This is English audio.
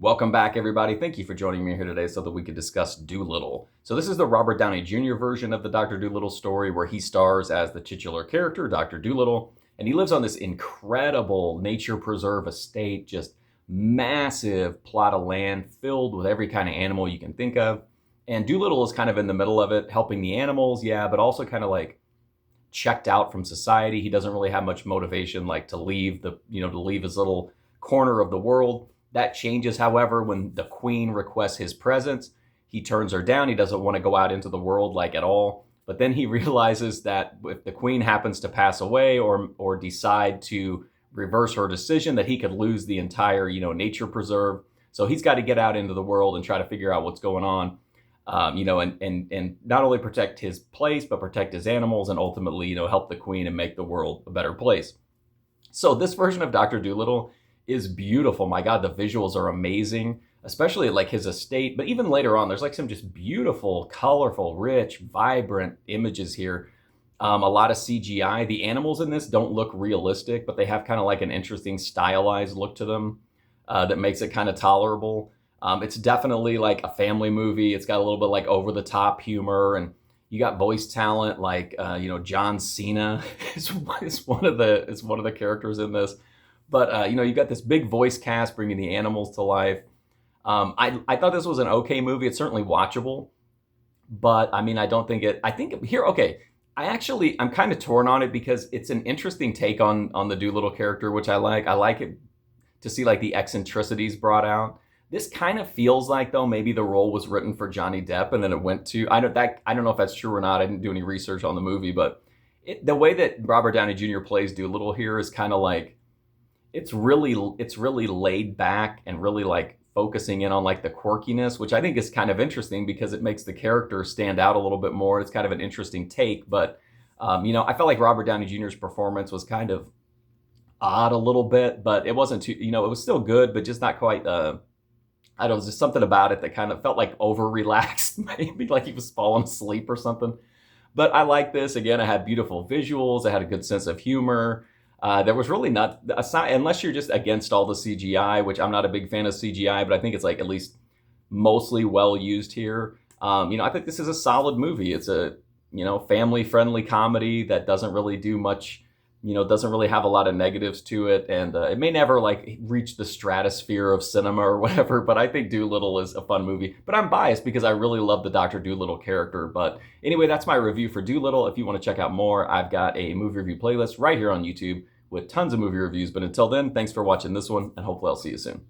Welcome back, everybody. Thank you for joining me here today so that we could discuss Dolittle. So this is the Robert Downey Jr. version of the Dr. Dolittle story where he stars as the titular character, Dr. Dolittle, and he lives on this incredible nature preserve estate, just massive plot of land filled with every kind of animal you can think of. And Dolittle is kind of in the middle of it, helping the animals, yeah, but also kind of like checked out from society. He doesn't really have much motivation like to leave to leave his little corner of the world. That changes, however, when the queen requests his presence. He turns her down. He doesn't want to go out into the world like at all. But then he realizes that if the queen happens to pass away or decide to reverse her decision, that he could lose the entire, nature preserve. So he's got to get out into the world and try to figure out what's going on. And not only protect his place, but protect his animals and ultimately, help the queen and make the world a better place. So this version of Dr. Dolittle is beautiful. My God, the visuals are amazing, especially like his estate. But even later on, there's like some just beautiful, colorful, rich, vibrant images here. A lot of CGI. The animals in this don't look realistic, but they have kind of like an interesting stylized look to them that makes it kind of tolerable. It's definitely like a family movie. It's got a little bit like over the top humor, and you got voice talent like John Cena is one of the characters in this. But you got this big voice cast bringing the animals to life. I thought this was an okay movie. It's certainly watchable, but I mean I don't think it. I think here okay. I'm kind of torn on it because it's an interesting take on the Dolittle character, which I like. I like it to see like the eccentricities brought out. This kind of feels like though maybe the role was written for Johnny Depp and then it went to I don't know if that's true or not. I didn't do any research on the movie, but the way that Robert Downey Jr. plays Dolittle here is kind of like it's really laid back and really like focusing in on like the quirkiness, which I think is kind of interesting because it makes the character stand out a little bit more. It's kind of an interesting take, but I felt like Robert Downey Jr.'s performance was kind of odd a little bit, but it wasn't too, it was still good, but just not quite. I don't know, just something about it that kind of felt like over relaxed, maybe like he was falling asleep or something. But I like this. Again, I had beautiful visuals. I had a good sense of humor. There was really not, aside, unless you're just against all the CGI, which I'm not a big fan of CGI, but I think it's like at least mostly well used here. I think this is a solid movie. It's a, family friendly comedy that doesn't really do much, doesn't really have a lot of negatives to it. And it may never like reach the stratosphere of cinema or whatever, but I think Dolittle is a fun movie. But I'm biased because I really love the Dr. Dolittle character. But anyway, that's my review for Dolittle. If you want to check out more, I've got a movie review playlist right here on YouTube with tons of movie reviews. But until then, thanks for watching this one, and hopefully I'll see you soon.